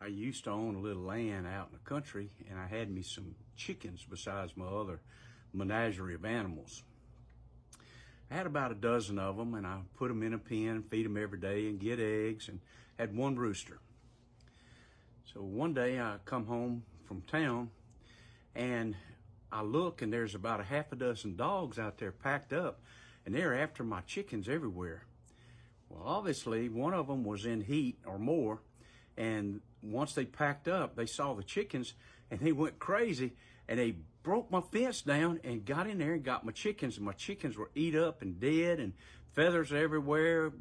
I used to own a little land out in the country, and I had me some chickens besides my other menagerie of animals. I had about a dozen of them, and I put them in a pen, feed them every day, and get eggs, and had one rooster. So one day I come home from town, and I look, and there's about a half a dozen dogs out there packed up, and they're after my chickens everywhere. Well, obviously, one of them was in heat or more, and once they packed up, they saw the chickens, and they went crazy, and they broke my fence down and got in there and got my chickens, and my chickens were eat up and dead, and feathers everywhere,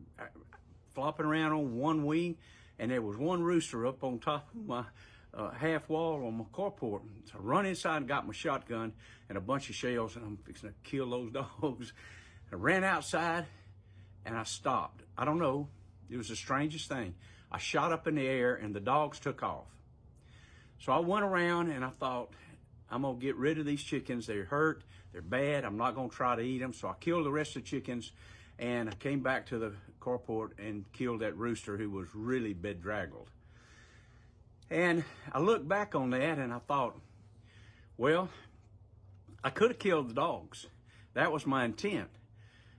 flopping around on one wing, and there was one rooster up on top of my half wall on my carport. So I run inside and got my shotgun and a bunch of shells, and I'm fixing to kill those dogs. I ran outside, and I stopped. I don't know. It was the strangest thing. I shot up in the air, and the dogs took off. So I went around, and I thought, I'm going to get rid of these chickens. They're hurt. They're bad. I'm not going to try to eat them. So I killed the rest of the chickens, and I came back to the carport and killed that rooster who was really bedraggled. And I looked back on that, and I thought, well, I could have killed the dogs. That was my intent.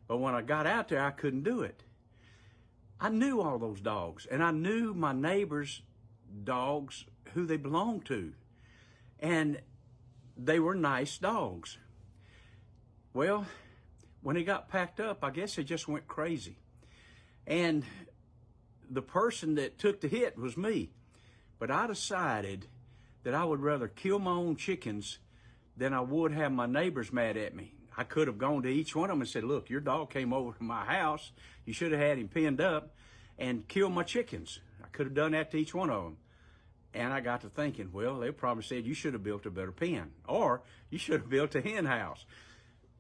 But when I got out there, I couldn't do it. I knew all those dogs, and I knew my neighbors' dogs, who they belonged to. And they were nice dogs. Well, when they got packed up, I guess they just went crazy. And the person that took the hit was me. But I decided that I would rather kill my own chickens than I would have my neighbors mad at me. I could have gone to each one of them and said, look, your dog came over to my house. You should have had him pinned up and killed my chickens. I could have done that to each one of them. And I got to thinking, well, they probably said you should have built a better pen, or you should have built a hen house.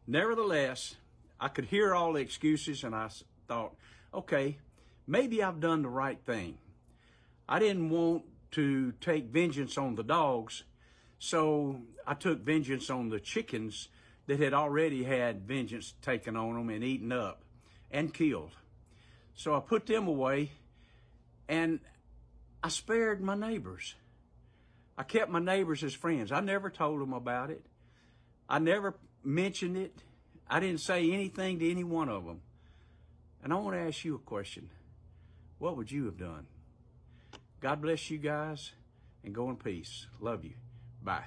Nevertheless, I could hear all the excuses, and I thought, okay, maybe I've done the right thing. I didn't want to take vengeance on the dogs, so I took vengeance on the chickens that had already had vengeance taken on them and eaten up and killed. So I put them away, and I spared my neighbors. I kept my neighbors as friends. I never told them about it. I never mentioned it. I didn't say anything to any one of them. And I want to ask you a question. What would you have done? God bless you guys, and go in peace. Love you. Bye.